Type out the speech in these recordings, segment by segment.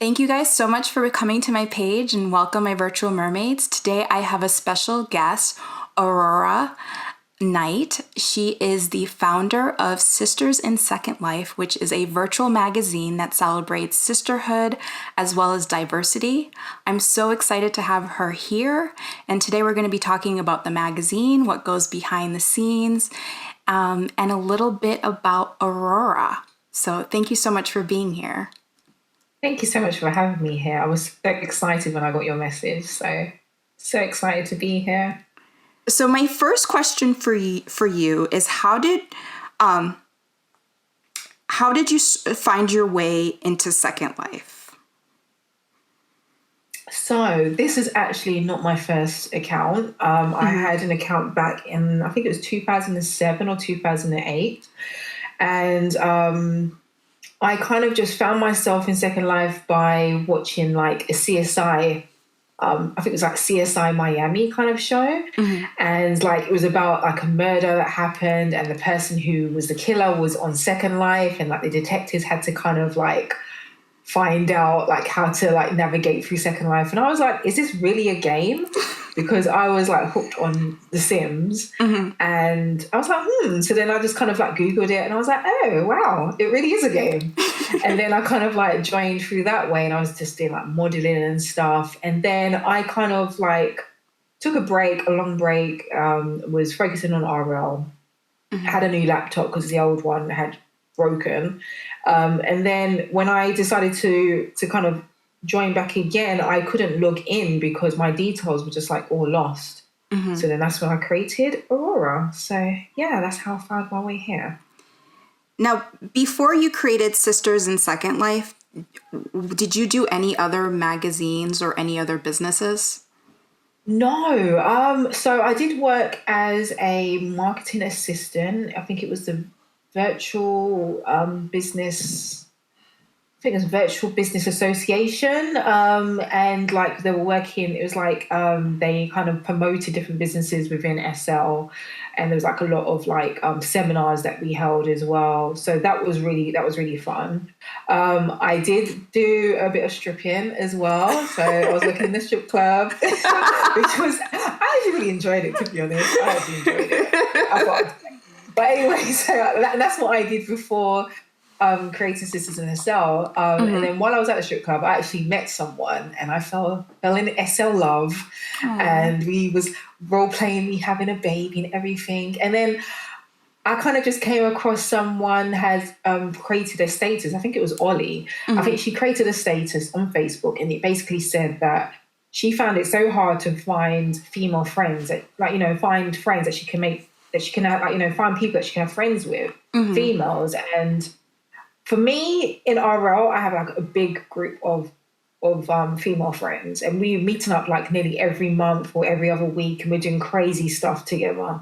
Thank you guys so much for coming to my page and welcome my virtual mermaids. Today I have a special guest, Aurora Night. She is the founder of Sisters in Second Life, which is a virtual magazine that celebrates sisterhood as well as diversity. I'm so excited to have her here. And today we're going to be talking about the magazine, what goes behind the scenes, and a little bit about Aurora. So thank you so much for being here. Thank you so much for having me here. I was so excited when I got your message. So excited to be here. So my first question for you is how did you find your way into Second Life? So this is actually not my first account. I had an account back in, I think it was 2007 or 2008. And I kind of just found myself in Second Life by watching like a CSI, I think it was like CSI Miami kind of show. And like it was about like a murder that happened and the person who was the killer was on Second Life, and like the detectives had to kind of like find out like how to like navigate through Second Life. And I was like, is this really a game? Because I was like hooked on The Sims. And I was like, So then I just kind of like Googled it and I was like, oh, wow, it really is a game. And then I kind of like joined through that way, and I was just doing like modeling and stuff. And then I kind of like took a long break, was focusing on RL, had a new laptop because the old one had broken. And then when I decided to kind of join back again, I couldn't log in because my details were just like all lost. So then that's when I created Aurora. So yeah, that's how I found my way here. Now, before you created Sisters in Second Life, did you do any other magazines or any other businesses? No. So I did work as a marketing assistant. I think it was the virtual business. I think it was Virtual Business Association, and like they were working, it was like they kind of promoted different businesses within SL, and there was like a lot of like seminars that we held as well. So that was really fun. I did do a bit of stripping as well. So I was working in the strip club, which was, I actually really enjoyed it, to be honest. I actually enjoyed it. But anyway, so that's what I did before creating Sisters in SL. And then while I was at the strip club, I actually met someone and I fell in SL love. And we was role playing me having a baby and everything. And then I kind of just came across someone has created a status. I think it was Ollie. I think she created a status on Facebook, and it basically said that she found it so hard to find female friends, that, like, you know, find friends that she can make, that she can have, like, you know, find people that she can have friends with, females. And for me, in RL, I have like a big group of female friends, and we're meeting up like nearly every month or every other week, and we're doing crazy stuff together.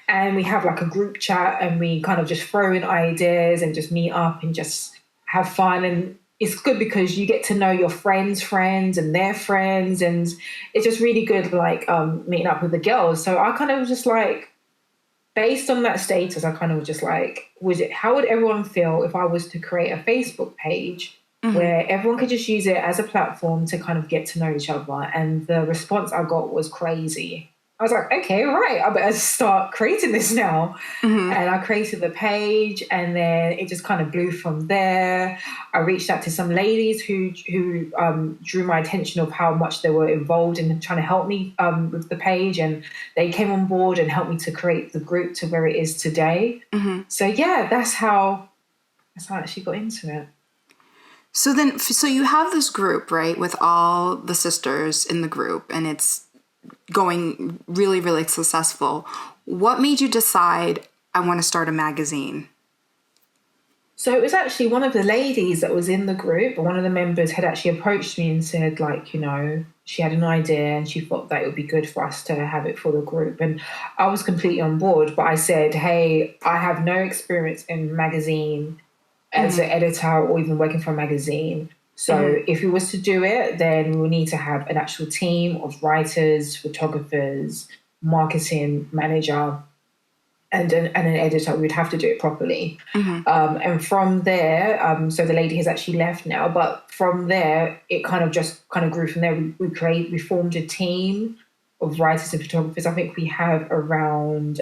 And we have like a group chat, and we kind of just throw in ideas and just meet up and just have fun. And it's good because you get to know your friends' friends and their friends, and it's just really good, like meeting up with the girls. So I kind of just like, based on that status, I kind of was just like, how would everyone feel if I was to create a Facebook page where everyone could just use it as a platform to kind of get to know each other? And the response I got was crazy. I was like, okay, right, I better start creating this now. And I created the page, and then it just kind of blew from there. I reached out to some ladies who drew my attention of how much they were involved in trying to help me with the page, and they came on board and helped me to create the group to where it is today. So yeah, that's how I actually got into it. So you have this group, right, with all the sisters in the group, and it's going really, really successful. What made you decide, I want to start a magazine? So it was actually one of the ladies that was in the group, one of the members had actually approached me and said, like, you know, she had an idea and she thought that it would be good for us to have it for the group. And I was completely on board, but I said, hey, I have no experience in magazine as an editor or even working for a magazine. So if we was to do it, then we need to have an actual team of writers, photographers, marketing manager. and an editor. We'd have to do it properly. And from there, so the lady has actually left now, but from there, it kind of grew from there. We formed a team of writers and photographers. I think we have around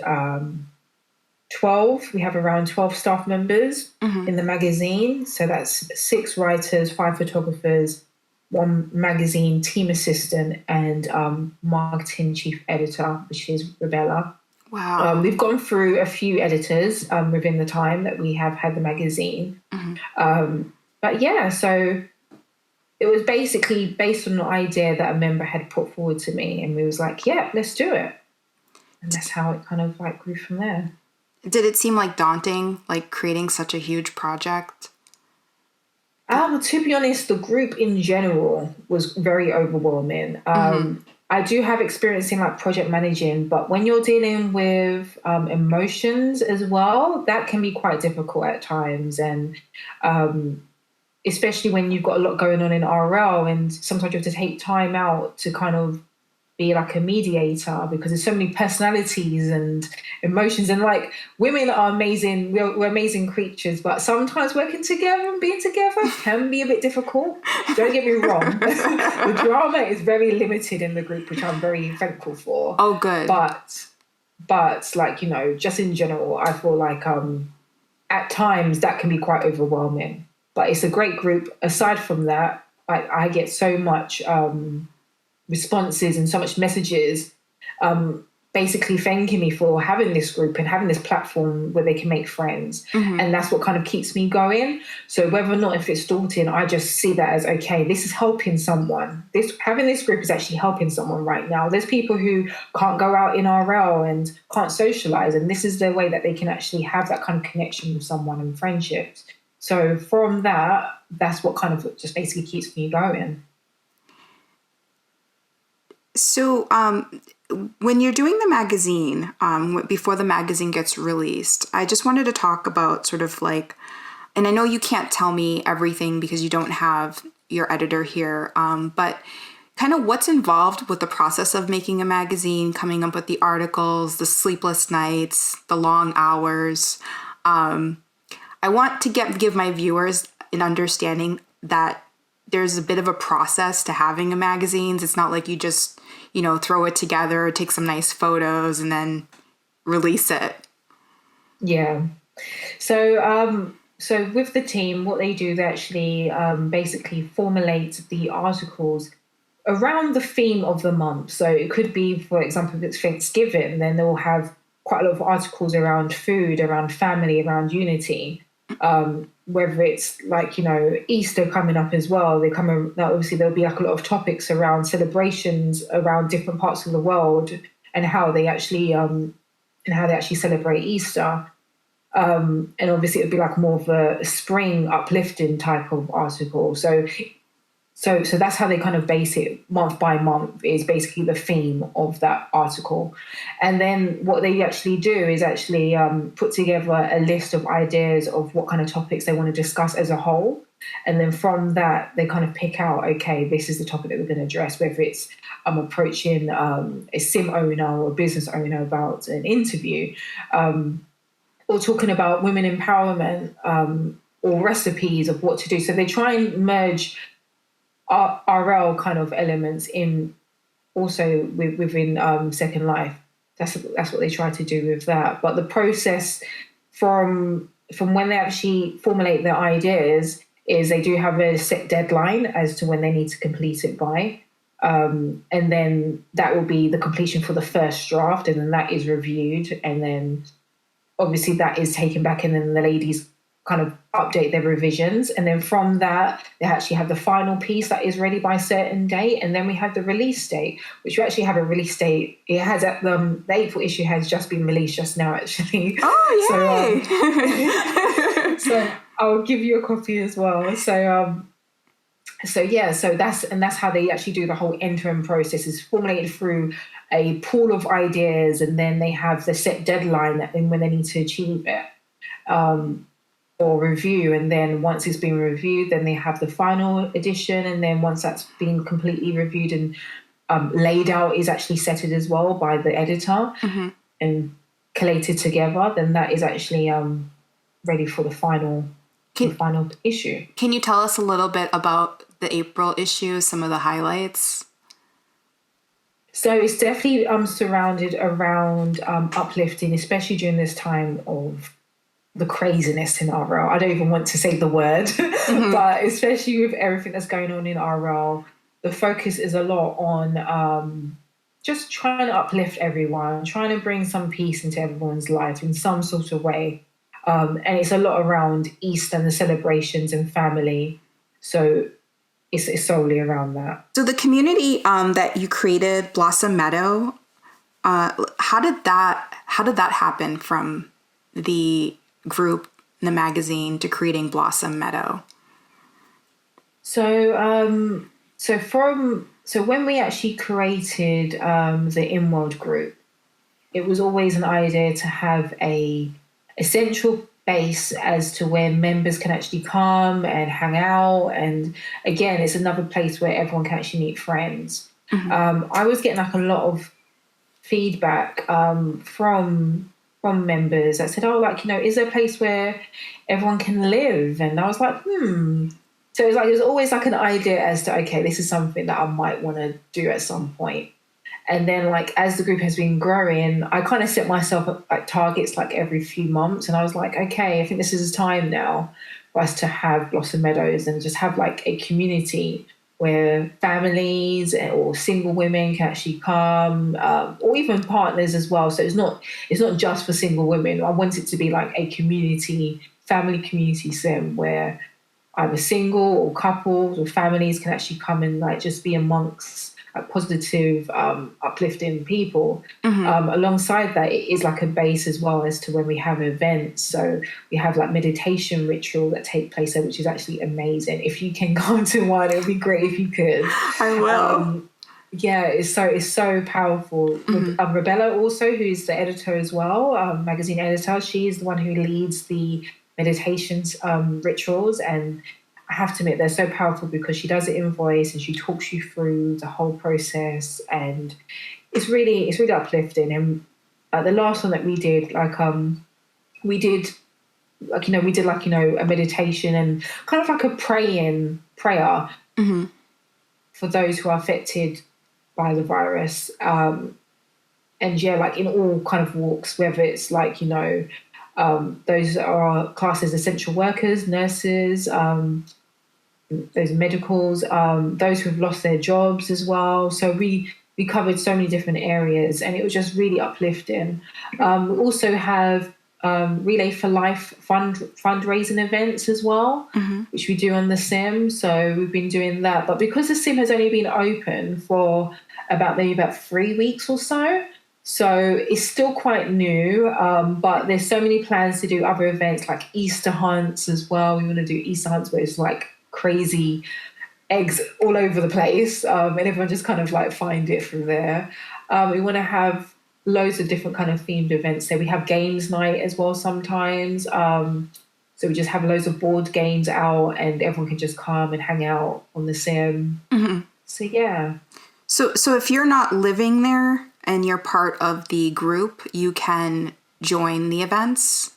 12. We have around 12 staff members in the magazine. So that's 6 writers, 5 photographers, 1 magazine team assistant, and marketing chief editor, which is Rebella. Wow. We've gone through a few editors within the time that we have had the magazine. But yeah, so it was basically based on the idea that a member had put forward to me, and we was like, yeah, let's do it. And that's how it kind of like grew from there. Did it seem like daunting, like creating such a huge project? To be honest, the group in general was very overwhelming. I do have experience in like project managing, but when you're dealing with emotions as well, that can be quite difficult at times. And especially when you've got a lot going on in RL, and sometimes you have to take time out to kind of be like a mediator, because there's so many personalities and emotions, and like women are amazing, we're amazing creatures, but sometimes working together and being together can be a bit difficult. Don't get me wrong. The drama is very limited in the group, which I'm very thankful for. Oh, good. But like, you know, just in general, I feel like at times that can be quite overwhelming, but it's a great group. Aside from that, I get so much responses and so much messages basically thanking me for having this group and having this platform where they can make friends. And that's what kind of keeps me going. So whether or not if it's daunting, I just see that as, okay, this is helping someone. Having this group is actually helping someone right now. There's people who can't go out in RL and can't socialize, and this is the way that they can actually have that kind of connection with someone and friendships. So from that's what kind of just basically keeps me going. So when you're doing the magazine, before the magazine gets released, I just wanted to talk about sort of like, and I know you can't tell me everything because you don't have your editor here, but kind of what's involved with the process of making a magazine, coming up with the articles, the sleepless nights, the long hours. I want to give my viewers an understanding that there's a bit of a process to having a magazine. It's not like you just, you know, throw it together, take some nice photos, and then release it. Yeah. So with the team, what they do, they actually basically formulate the articles around the theme of the month. So it could be, for example, if it's Thanksgiving, then they'll have quite a lot of articles around food, around family, around unity. Whether it's like, you know, Easter coming up as well, obviously there'll be like a lot of topics around celebrations around different parts of the world and how they actually celebrate Easter. And obviously it'd be like more of a spring uplifting type of article. So that's how they kind of base it month by month, is basically the theme of that article. And then what they actually do is actually put together a list of ideas of what kind of topics they want to discuss as a whole. And then from that, they kind of pick out, okay, this is the topic that we're going to address, whether it's approaching a sim owner or a business owner about an interview, or talking about women empowerment, or recipes of what to do. So they try and merge RL kind of elements in also within Second Life. That's what they try to do with that. But the process from when they actually formulate their ideas is they do have a set deadline as to when they need to complete it by. And then that will be the completion for the first draft, and then that is reviewed, and then obviously that is taken back, and then the ladies kind of update their revisions, and then from that they actually have the final piece that is ready by a certain date, and then we have the release date, which we actually have a release date. It has the April issue has just been released just now, actually. Oh, yay! So I'll give you a copy as well. So that's how they actually do the whole end-to-end process, is formulated through a pool of ideas, and then they have the set deadline when they need to achieve it. Or review, and then once it's been reviewed, then they have the final edition, and then once that's been completely reviewed and laid out, is actually settled as well by the editor. And collated together, then that is actually ready for the final issue. Can you tell us a little bit about the April issue, some of the highlights? So it's definitely surrounded around uplifting, especially during this time of the craziness in RL. I don't even want to say the word, but especially with everything that's going on in RL, the focus is a lot on just trying to uplift everyone, trying to bring some peace into everyone's life in some sort of way. And it's a lot around Easter and the celebrations and family. So it's solely around that. So the community that you created, Blossom Meadow, how did that happen from the group, the magazine, to creating Blossom Meadow? So when we actually created the InWorld group, it was always an idea to have a central base as to where members can actually come and hang out. And again, it's another place where everyone can actually meet friends. I was getting like a lot of feedback from members that said, oh, like, is there a place where everyone can live? And I was like, So it was always like an idea as to, okay, this is something that I might want to do at some point. And then, like, as the group has been growing, I kind of set myself like targets like every few months. And I was like, okay, I think this is time now for us to have Blossom Meadows and just have like a community where families or single women can actually come, or even partners as well. So it's not just for single women. I want it to be like a family community sim where either single or couples or families can actually come and like just be amongst positive, uplifting people. Alongside that, it is like a base as well as to when we have events. So we have like meditation rituals that take place there, which is actually amazing. If you can go to one, it would be great if you could. I will. Yeah, it's so powerful. Rebella also, who's the editor as well, magazine editor, she's the one who leads the meditations rituals, and I have to admit they're so powerful because she does it in voice and she talks you through the whole process, and it's really uplifting. And the last one that we did, we did a meditation and kind of like a prayer for those who are affected by the virus. And yeah, like in all kind of walks, whether it's like, those are classed as essential workers, nurses, those medicals, those who have lost their jobs as well. So we covered so many different areas, and it was just really uplifting. We also have Relay for Life fundraising events as well, which we do on the sim. So we've been doing that, but because the sim has only been open for about 3 weeks or so, so it's still quite new, but there's so many plans to do other events like Easter hunts as well. We want to do Easter hunts where it's like crazy eggs all over the place, and everyone just kind of like find it from there. We want to have loads of different kind of themed events. So we have games night as well sometimes. So we just have loads of board games out and everyone can just come and hang out on the sim. So yeah. So if you're not living there and you're part of the group, you can join the events?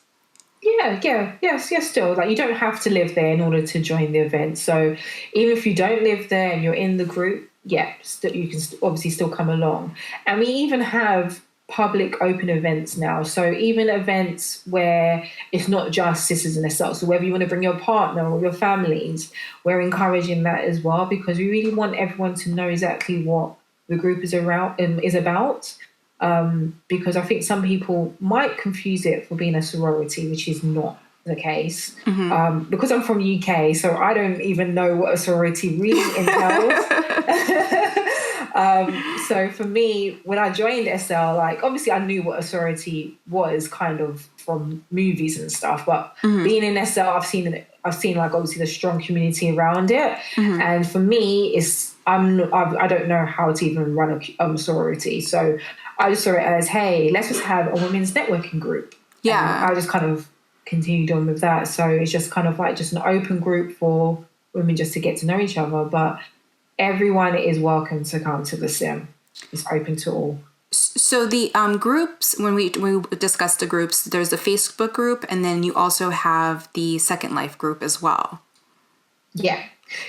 Yes, still. Like, you don't have to live there in order to join the event. So even if you don't live there and you're in the group, you can obviously still come along. And we even have public open events now. So even events where it's not just sisters in SL. So whether you want to bring your partner or your families, we're encouraging that as well, because we really want everyone to know exactly what the group is about. Because I think some people might confuse it for being a sorority, which is not the case. Because I'm from UK, so I don't even know what a sorority really entails. So for me, when I joined SL, like, obviously I knew what a sorority was kind of from movies and stuff, but being in SL, I've seen like obviously the strong community around it. And for me, I don't know how to even run a sorority. So I just saw it as, hey, let's just have a women's networking group. Yeah. And I just kind of continued on with that. So it's just kind of like just an open group for women just to get to know each other. But everyone is welcome to come to the sim. It's open to all. So the groups, when we discussed the groups, there's a Facebook group, and then you also have the Second Life group as well. Yeah.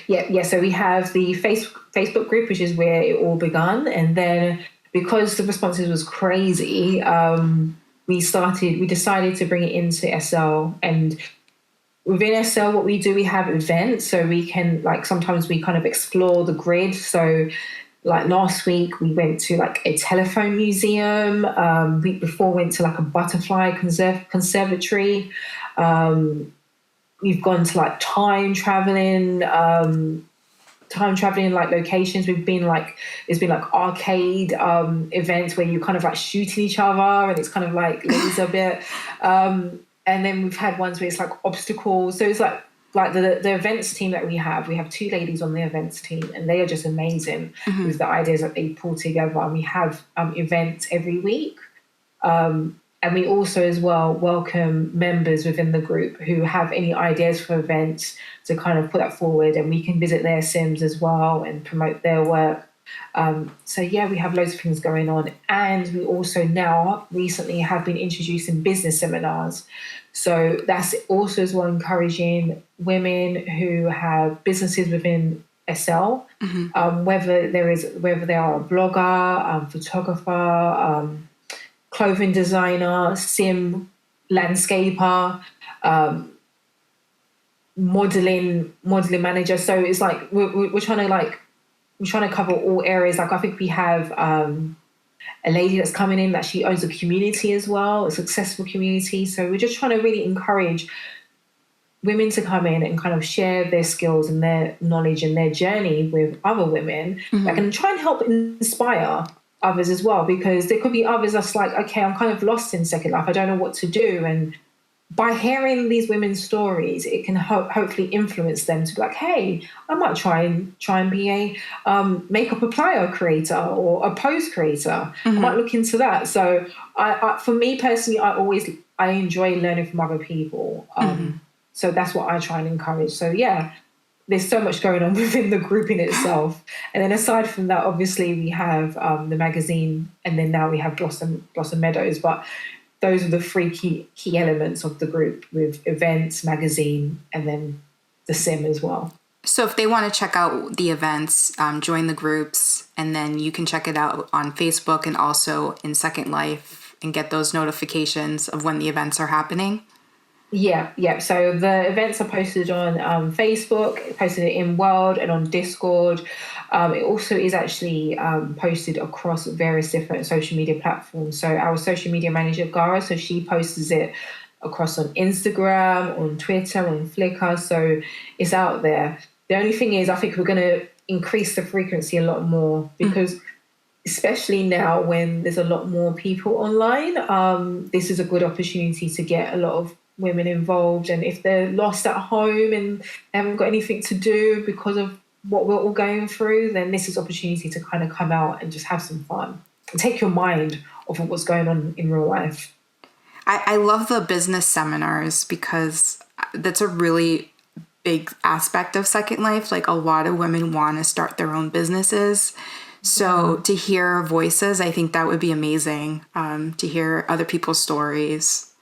Yeah. So we have the Facebook group, which is where it all begun. And then because the responses was crazy, we decided to bring it into SL. And within SL, what we do, we have events. So we can, like, sometimes we kind of explore the grid. So like last week, we went to like a telephone museum. Week before, went to like a butterfly conservatory. We've gone to like time traveling like locations. We've been like, it's been like arcade events where you kind of like shooting each other and it's kind of like laser bit. And then we've had ones where it's like obstacles. So it's like the events team that we have 2 ladies on the events team, and they are just amazing with the ideas that they pull together. And we have events every week. And we also as well welcome members within the group who have any ideas for events to kind of put that forward, and we can visit their Sims as well and promote their work. So yeah, we have loads of things going on. And we also now recently have been introducing business seminars. So that's also as well encouraging women who have businesses within SL, whether they are a blogger, photographer, clothing designer, sim landscaper, modeling manager. So it's like we're trying to cover all areas. Like I think we have a lady that's coming in that she owns a community as well, a successful community. So we're just trying to really encourage women to come in and kind of share their skills and their knowledge and their journey with other women that can try and help inspire others as well, because there could be others that's like, okay, I'm kind of lost in Second Life, I don't know what to do. And by hearing these women's stories, it can hopefully influence them to be like, hey, I might try and be a makeup applier creator or a pose creator. I might look into that. So I for me personally, I enjoy learning from other people. So that's what I try and encourage. So yeah, there's so much going on within the group in itself. And then aside from that, obviously we have the magazine, and then now we have Blossom Meadows. But those are the 3 key elements of the group, with events, magazine, and then the sim as well. So if they want to check out the events, join the groups, and then you can check it out on Facebook and also in Second Life and get those notifications of when the events are happening. Yeah. So the events are posted on Facebook, posted in World and on Discord. It also is actually posted across various different social media platforms. So our social media manager, Gara, so she posts it across on Instagram, on Twitter, on Flickr. So it's out there. The only thing is, I think we're going to increase the frequency a lot more, because especially now when there's a lot more people online, this is a good opportunity to get a lot of women involved. And if they're lost at home and they haven't got anything to do because of what we're all going through, then this is opportunity to kind of come out and just have some fun and take your mind off of what's going on in real life. I love the business seminars because that's a really big aspect of Second Life. Like a lot of women want to start their own businesses. So to hear voices, I think that would be amazing, to hear other people's stories.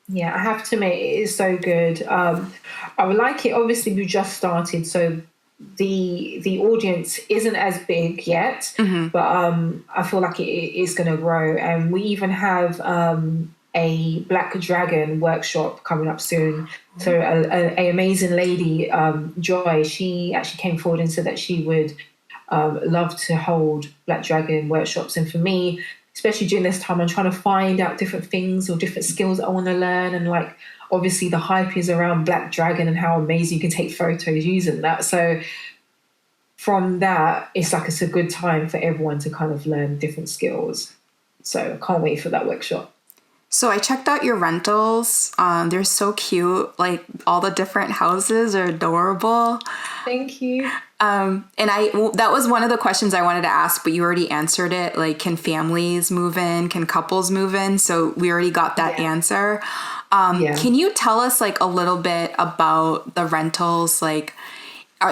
Yeah, I have to admit, it is so good. I would like it. Obviously, we just started, so the audience isn't as big yet, but I feel like it is going to grow. And we even have a Black Dragon workshop coming up soon. So a amazing lady, Joy, she actually came forward and said that she would love to hold Black Dragon workshops. And for me, especially during this time, I'm trying to find out different things or different skills that I want to learn. And like, obviously the hype is around Black Dragon and how amazing you can take photos using that. So from that, it's a good time for everyone to kind of learn different skills. So I can't wait for that workshop. So I checked out your rentals. They're so cute. Like all the different houses are adorable. Thank you. And that was one of the questions I wanted to ask, but you already answered it. Like, can families move in? Can couples move in? So we already got that answer. Can you tell us like a little bit about the rentals? Like,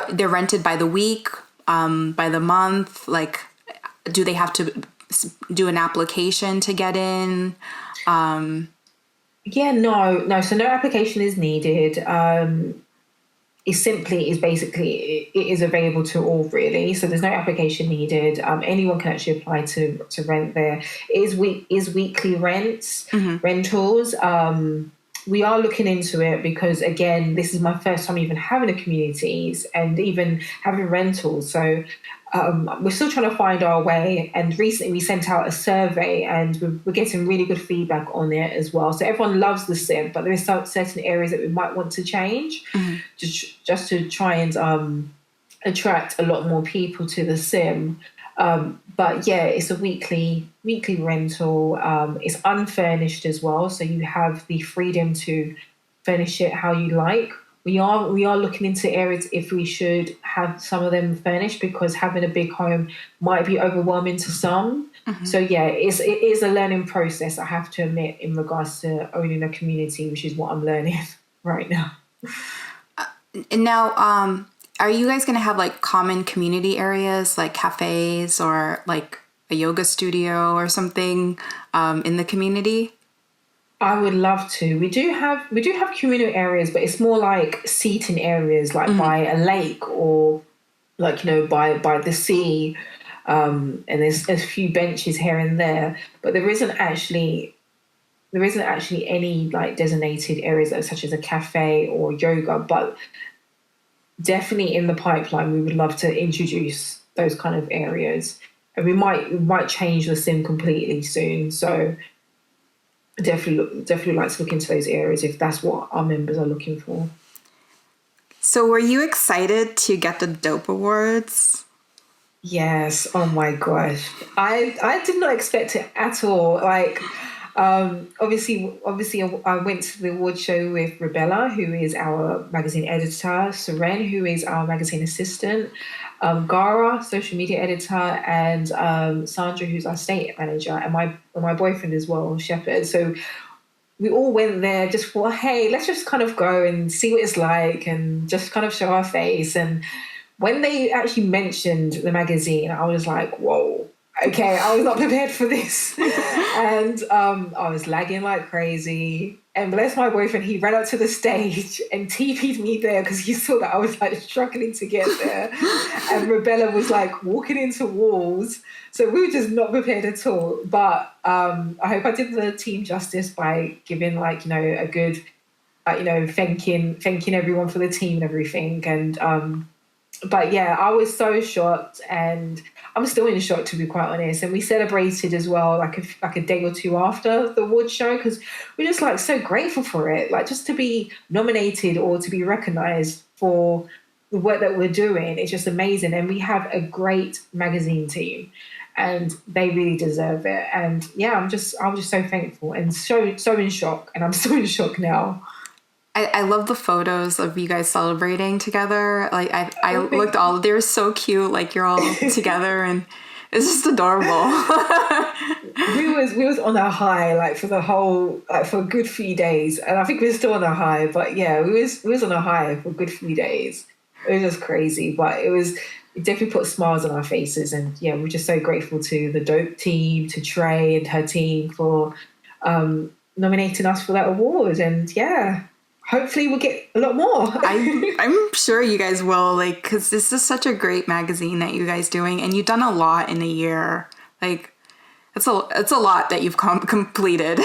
they're rented by the week, by the month? Like, do they have to do an application to get in? Yeah, no. So no application is needed. It is available to all really. So there's no application needed. Anyone can actually apply to rent there. It is weekly rentals. We are looking into it because again, this is my first time even having a communities and even having rentals. So we're still trying to find our way. And recently we sent out a survey and we're getting really good feedback on it as well. So everyone loves the sim, but there is some certain areas that we might want to change just to try and attract a lot more people to the sim. But yeah, it's a weekly rental. It's unfurnished as well, so you have the freedom to furnish it how you like. We are looking into areas if we should have some of them furnished because having a big home might be overwhelming to some. So yeah, it is a learning process, I have to admit, in regards to owning a community, which is what I'm learning right now. And now, are you guys going to have like common community areas like cafes or like a yoga studio or something in the community? I would love to. We do have communal areas, but it's more like seating areas, like by a lake or like by the sea. And there's a few benches here and there, but there isn't actually any like designated areas such as a cafe or yoga. But definitely in the pipeline, we would love to introduce those kind of areas, and we might change the sim completely soon. So definitely like to look into those areas if that's what our members are looking for. So were you excited to get the Dope Awards? Yes. Oh my gosh. I did not expect it at all. Like, obviously I went to the award show with Rebella, who is our magazine editor, Seren, who is our magazine assistant, Gara, social media editor, and Sandra, who's our state manager, and my boyfriend as well, Shepherd. So we all went there just for, hey, let's just kind of go and see what it's like and just kind of show our face. And when they actually mentioned the magazine, I was like, whoa, okay, I was not prepared for this. And I was lagging like crazy. And bless my boyfriend, he ran up to the stage and TP'd me there because he saw that I was like struggling to get there. And Rebella was like walking into walls. So we were just not prepared at all. But I hope I did the team justice by giving like, a good, thanking everyone for the team and everything. And but yeah, I was so shocked, and I'm still in shock, to be quite honest. And we celebrated as well, like a day or two after the award show, because we're just like so grateful for it, like just to be nominated or to be recognised for the work that we're doing. It's just amazing, and we have a great magazine team, and they really deserve it. And yeah, I was just so thankful and so in shock, and I'm so in shock now. I love the photos of you guys celebrating together. Like I looked they're so cute. Like you're all together and it's just adorable. we was on a high, like for the whole, like for a good few days. And I think we're still on a high, but yeah, we was on a high for a good few days. It was just crazy, but it definitely put smiles on our faces. And yeah, we're just so grateful to the Dope team, to Trey and her team for nominating us for that award. And yeah, hopefully we'll get a lot more. I'm sure you guys will, like, because this is such a great magazine that you guys doing, and you've done a lot in a year. Like, it's a lot that you've completed.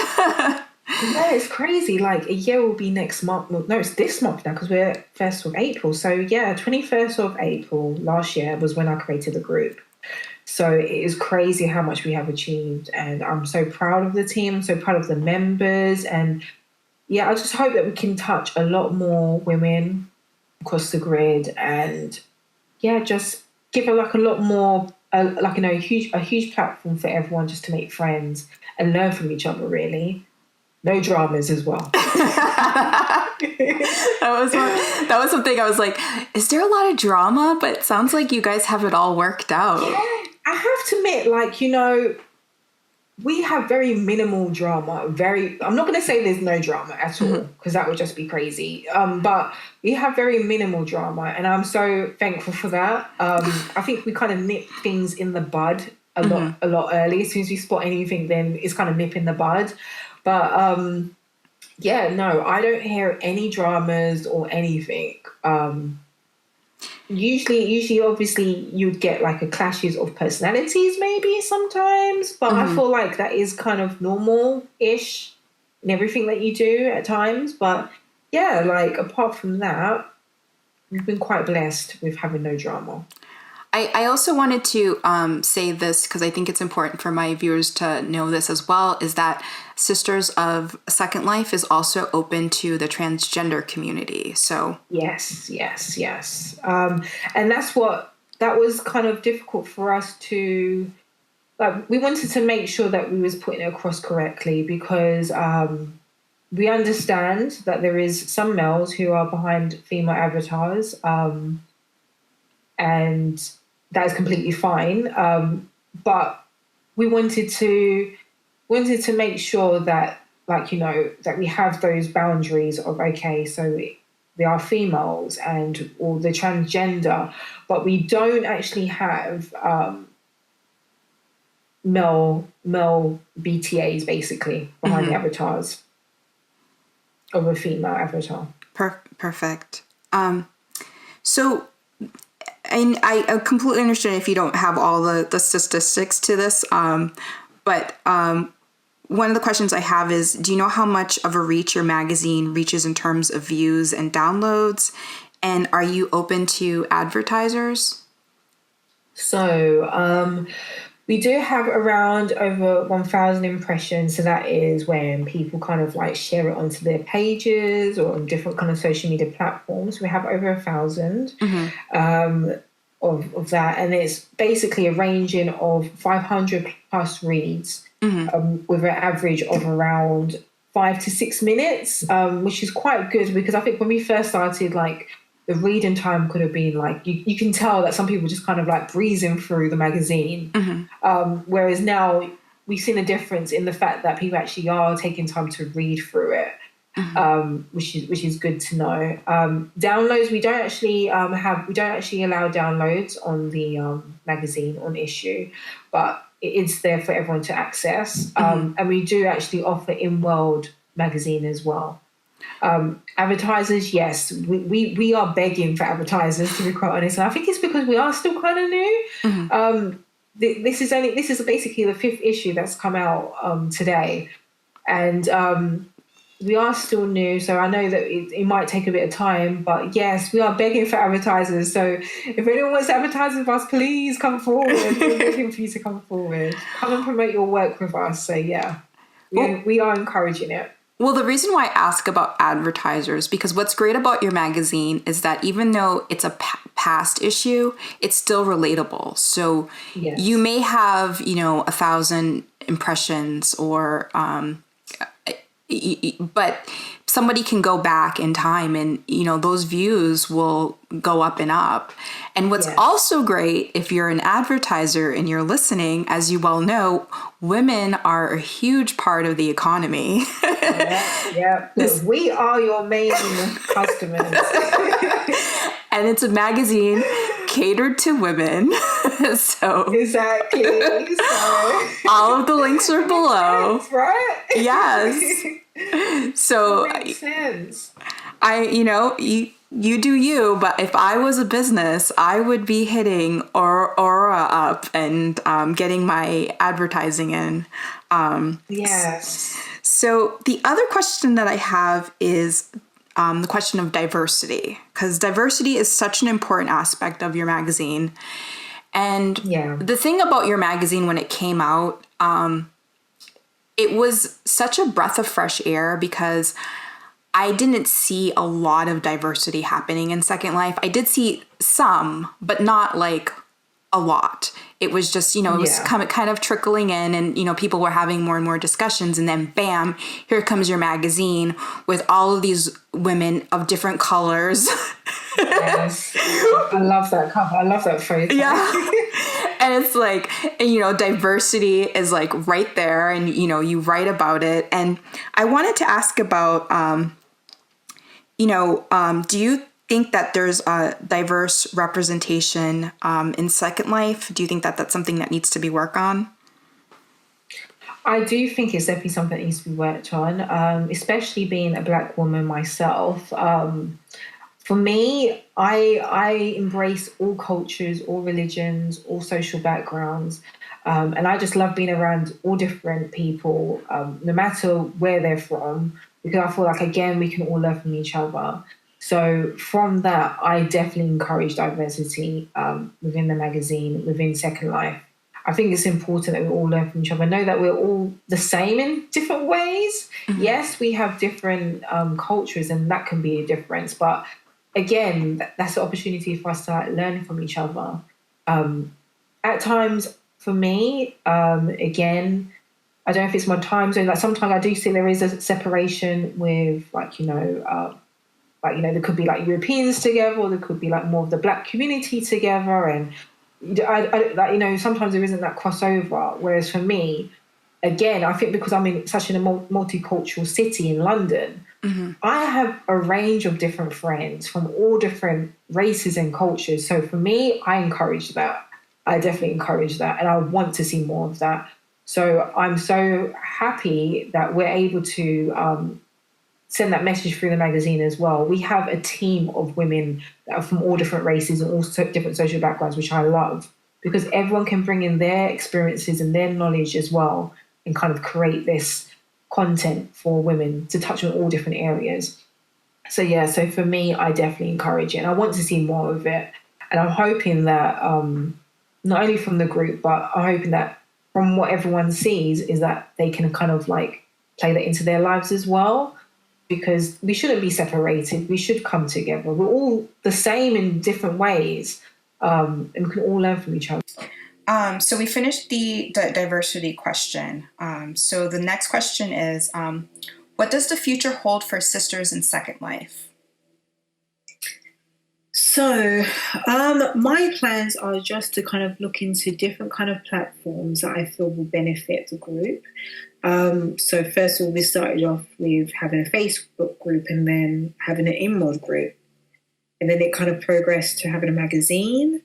Yeah, it's crazy. Like a year will be next month. No, it's this month now because we're 1st of April. So yeah, 21st of April last year was when I created the group. So it is crazy how much we have achieved, and I'm so proud of the team. I'm so proud of the members, and yeah, I just hope that we can touch a lot more women across the grid, and yeah, just give a lot more, a huge platform for everyone just to make friends and learn from each other. Really, no dramas as well. That was something I was like, is there a lot of drama? But it sounds like you guys have it all worked out. Yeah, I have to admit, we have very minimal drama. I'm not going to say there's no drama at all, because that would just be crazy. But we have very minimal drama, and I'm so thankful for that. I think we kind of nip things in the bud a lot early. As soon as we spot anything, then it's kind of nip in the bud. But yeah, no, I don't hear any dramas or anything. Usually, obviously, you'd get like a clashes of personalities, maybe sometimes. But I feel like that is kind of normal-ish in everything that you do at times. But yeah, like apart from that, we've been quite blessed with having no drama. I also wanted to say this because I think it's important for my viewers to know this as well, is that Sisters of Second Life is also open to the transgender community. So Yes. And that was kind of difficult for us to, like, we wanted to make sure that we was putting it across correctly because we understand that there is some males who are behind female avatars, and that is completely fine. But we wanted to make sure that, like, that we have those boundaries of, okay, so they are females and or the transgender, but we don't actually have male BTAs basically behind the avatars of a female avatar. Perfect. So, and I completely understand if you don't have all the statistics to this, but one of the questions I have is, do you know how much of a reach your magazine reaches in terms of views and downloads? And are you open to advertisers? So we do have around over 1,000 impressions. So that is when people kind of like share it onto their pages or on different kind of social media platforms. We have over 1,000 of that. And it's basically a ranging of 500 plus reads with an average of around 5 to 6 minutes, which is quite good because I think when we first started, like, the reading time could have been like, you can tell that some people just kind of like breezing through the magazine. Whereas now we've seen a difference in the fact that people actually are taking time to read through it, which is good to know. Downloads, we don't actually allow downloads on the magazine on issue, but it's there for everyone to access. And we do actually offer in-world magazine as well. Advertisers, yes, we are begging for advertisers, to be quite honest, and I think it's because we are still kind of new. This is basically the 5th issue that's come out today, and we are still new, so I know that it might take a bit of time, but yes, we are begging for advertisers. So if anyone wants to advertise with us, please come forward. We're begging for you to come forward, come and promote your work with us. So yeah, we are encouraging it. Well, the reason why I ask about advertisers, because what's great about your magazine is that even though it's a past issue, it's still relatable. So Yes. you may have, 1,000 impressions or, but somebody can go back in time and, those views will go up and up. And what's Yes. also great, if you're an advertiser and you're listening, as you well know, women are a huge part of the economy. Yeah. Look, we are your main customers. And it's a magazine catered to women. So Exactly. So all of the links are below. That's right. Yes. So Makes sense. you do you, but if I was a business, I would be hitting Aurora up and getting my advertising in. Yes. So the other question that I have is the question of diversity, because diversity is such an important aspect of your magazine. And the thing about your magazine when it came out, it was such a breath of fresh air because I didn't see a lot of diversity happening in Second Life. I did see some, but not like a lot. It was just, it was kind of trickling in and, people were having more and more discussions. And then bam, here comes your magazine with all of these women of different colors. Yes. I love that cover. I love that phrase. Yeah. And it's like, diversity is like right there and, you write about it. And I wanted to ask about, do you think that there's a diverse representation in Second Life? Do you think that that's something that needs to be worked on? I do think it's definitely something that needs to be worked on, especially being a Black woman myself. For me, I embrace all cultures, all religions, all social backgrounds. And I just love being around all different people, no matter where they're from, because I feel like, again, we can all learn from each other. So from that, I definitely encourage diversity within the magazine, within Second Life. I think it's important that we all learn from each other. I know that we're all the same in different ways. Mm-hmm. Yes, we have different cultures, and that can be a difference. But again, that's an opportunity for us to learn from each other. At times, for me, again, I don't know if it's my time zone. Like sometimes I do see there is a separation with, there could be like Europeans together, or there could be like more of the Black community together, and sometimes there isn't that crossover. Whereas for me, again, I think because I'm in such a multicultural city in London, mm-hmm. I have a range of different friends from all different races and cultures. So for me, I encourage that. I definitely encourage that, and I want to see more of that. So I'm so happy that we're able to send that message through the magazine as well. We have a team of women that are from all different races and all different social backgrounds, which I love, because everyone can bring in their experiences and their knowledge as well and kind of create this content for women to touch on all different areas. So for me, I definitely encourage it, and I want to see more of it. And I'm hoping that not only from the group, but I'm hoping that from what everyone sees is that they can kind of like play that into their lives as well. Because we shouldn't be separated. We should come together. We're all the same in different ways, and we can all learn from each other. So we finished the diversity question. So the next question is, what does the future hold for Sisters in Second Life? So my plans are just to kind of look into different kind of platforms that I feel will benefit the group. So first of all, we started off with having a Facebook group and then having an InMod group. And then it kind of progressed to having a magazine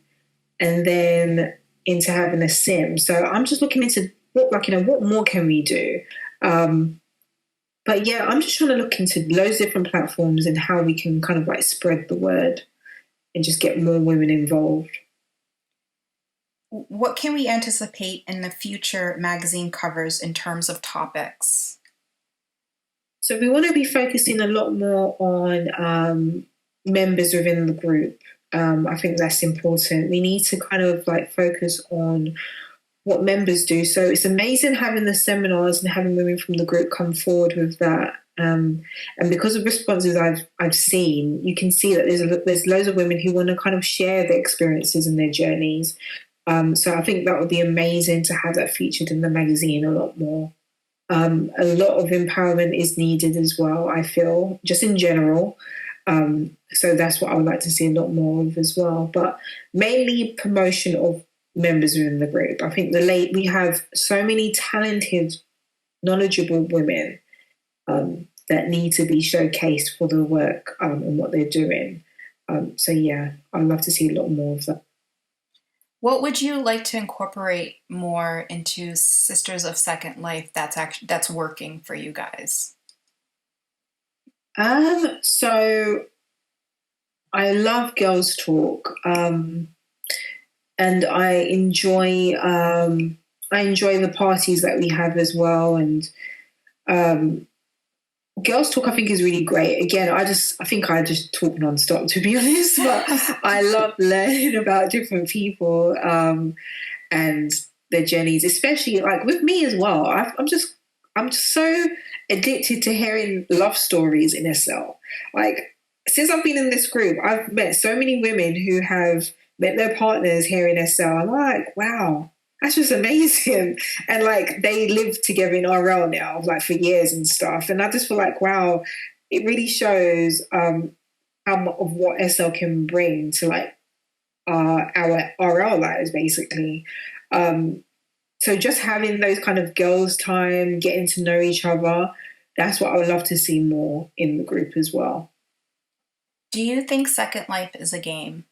and then into having a sim. So I'm just looking into what more can we do? But yeah, I'm just trying to look into loads of different platforms and how we can kind of like spread the word and just get more women involved. What can we anticipate in the future magazine covers in terms of topics? So we want to be focusing a lot more on members within the group. I think that's important. We need to kind of like focus on what members do. So it's amazing having the seminars and having women from the group come forward with that. And because of responses I've seen, you can see that there's loads of women who want to kind of share their experiences and their journeys. So I think that would be amazing to have that featured in the magazine a lot more. A lot of empowerment is needed as well, I feel, just in general. So that's what I would like to see a lot more of as well. But mainly promotion of members within the group. I think we have so many talented, knowledgeable women that need to be showcased for the work and what they're doing. So yeah, I'd love to see a lot more of that. What would you like to incorporate more into Sisters of Second Life that's working for you guys? So I love girls talk, and I enjoy the parties that we have as well. And girls talk, I think, is really great. Again, I think I just talk nonstop, to be honest. But I love learning about different people and their journeys, especially like with me as well. I'm just so addicted to hearing love stories in SL. Like since I've been in this group, I've met so many women who have met their partners here in SL. I'm like, wow, that's just amazing. And like they live together in RL now, like for years and stuff. And I just feel like, wow, it really shows how much of what SL can bring to like our RL lives, basically. So just having those kind of girls' time, getting to know each other, that's what I would love to see more in the group as well. Do you think Second Life is a game?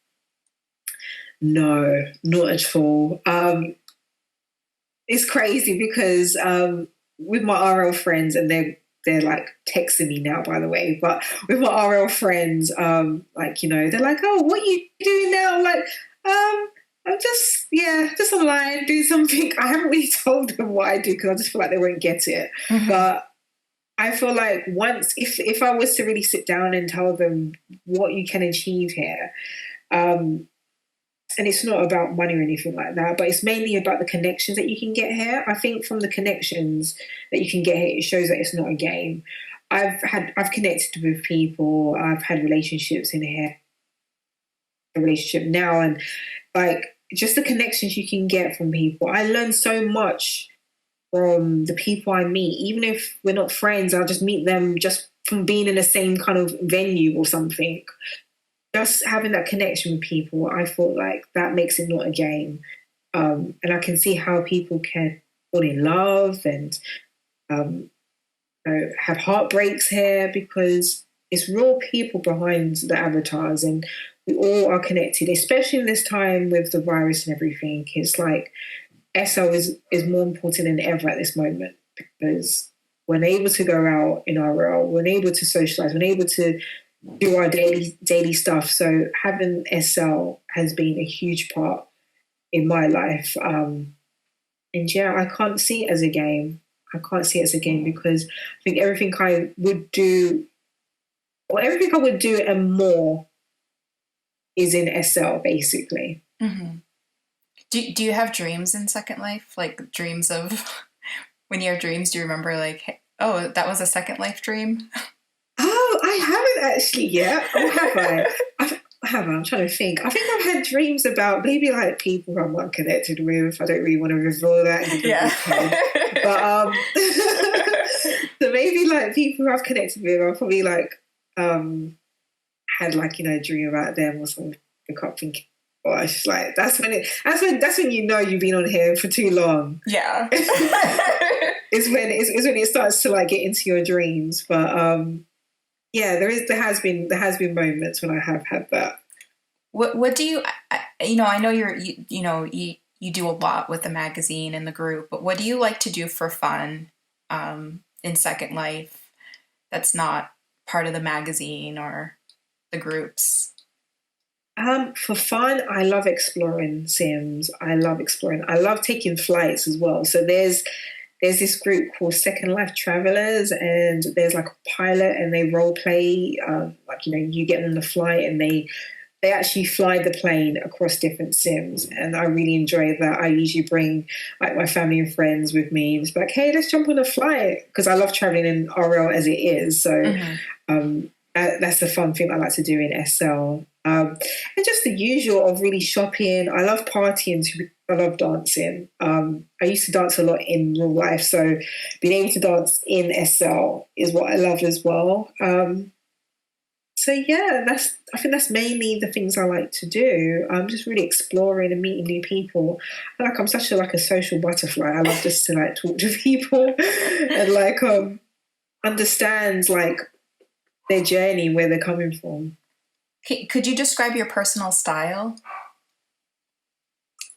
No, not at all. It's crazy because with my RL friends, and they're like texting me now, by the way. But with my RL friends, like, you know, they're like, "Oh, what are you doing now?" I'm like, I'm just online doing something. I haven't really told them what I do because I just feel like they won't get it. Mm-hmm. But I feel like once, if I was to really sit down and tell them what you can achieve here, and it's not about money or anything like that, but it's mainly about the connections that you can get here. I think from the connections that you can get here, it shows that it's not a game. I've connected with people. I've had relationships in here, a relationship now, and like just the connections you can get from people. I learn so much from the people I meet, even if we're not friends. I'll just meet them just from being in the same kind of venue or something. Just having that connection with people, I thought like that makes it not a game. And I can see how people can fall in love and you know, have heartbreaks here because it's real people behind the avatars, and we all are connected, especially in this time with the virus and everything. It's like SO is more important than ever at this moment because we're able to go out in our role, we're able to socialize, we're able to do our daily stuff. So having SL has been a huge part in my life. And yeah, I can't see it as a game. I can't see it as a game because I think everything I would do, or everything I would do and more, is in SL basically. Mm-hmm. Do you have dreams in Second Life? Like dreams of when you have dreams, do you remember like, hey, oh, that was a Second Life dream? Oh, I haven't actually yet. Or have I? I'm trying to think. I think I've had dreams about maybe like people who I'm not connected with. I don't really want to reveal that. Yeah. But so maybe like people who I've connected with, I'll probably like had like, you know, a dream about them or something. I can't think. Gosh, like that's when you know you've been on here for too long. Yeah. It's when it starts to like get into your dreams. But yeah, there has been moments when I have had that. What do you I know you do a lot with the magazine and the group, but what do you like to do for fun in Second Life that's not part of the magazine or the groups? For fun, I love exploring Sims. I love exploring. I love taking flights as well. So there's this group called Second Life Travelers, and there's like a pilot, and they role play. Like, you know, you get on the flight, and they actually fly the plane across different Sims, and I really enjoy that. I usually bring like my family and friends with me. It's like, hey, let's jump on a flight because I love traveling in RL as it is. So that's the fun thing I like to do in SL. And just the usual of really shopping. I love partying. I love dancing. I used to dance a lot in real life, so being able to dance in SL is what I love as well. So yeah, I think that's mainly the things I like to do. I'm just really exploring and meeting new people. Like I'm such a social butterfly. I love just to like talk to people and like understand like their journey, where they're coming from. Could you describe your personal style?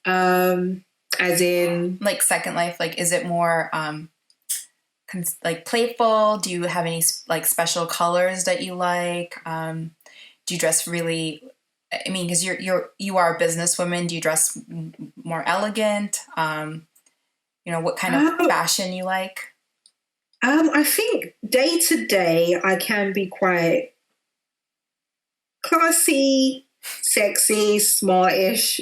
As in, like Second Life, like is it more like playful? Do you have any like special colors that you like? Do you dress really? I mean, because you are a businesswoman. Do you dress more elegant? You know, what kind of fashion you like? I think day to day I can be quite classy, sexy, smartish,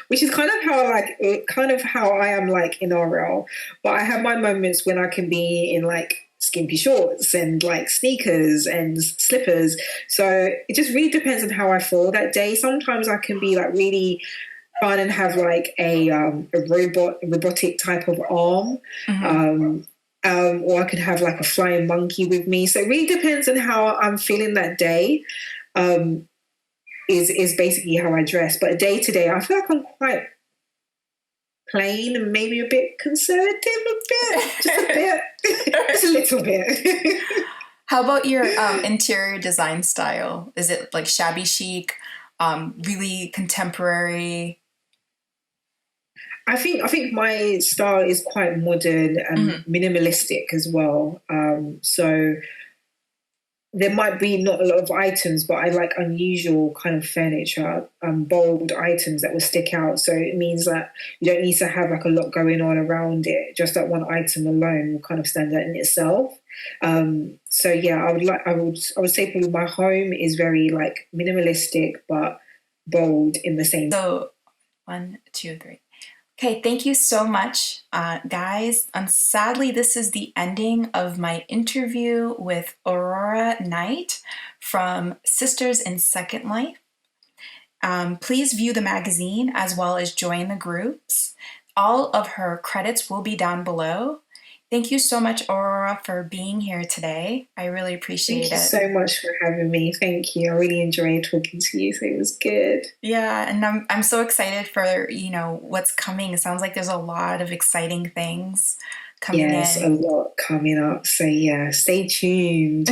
which is kind of how I am like in RL. But I have my moments when I can be in like skimpy shorts and like sneakers and slippers. So it just really depends on how I feel that day. Sometimes I can be like really fun and have like a robotic type of arm. Or I could have like a flying monkey with me. So it really depends on how I'm feeling that day. Is basically how I dress. But day to day, I feel like I'm quite plain and maybe a bit conservative, just a little bit. How about your interior design style? Is it like shabby chic, really contemporary? I think my style is quite modern and minimalistic as well. So there might be not a lot of items, but I like unusual kind of furniture, bold items that will stick out. So it means that you don't need to have like a lot going on around it. Just that one item alone will kind of stand out in itself. So yeah, I would say probably my home is very like minimalistic but bold in the same. So 1, 2, 3. Okay, thank you so much, guys. Sadly, this is the ending of my interview with Aurora Night from Sisters in Second Life. Please view the magazine as well as join the groups. All of her credits will be down below. Thank you so much, Aurora, for being here today. I really appreciate it. Thank you so much for having me. Thank you. I really enjoyed talking to you. So it was good. Yeah, and I'm so excited for, what's coming. It sounds like there's a lot of exciting things coming Yes, in. a lot coming up. So yeah, stay tuned.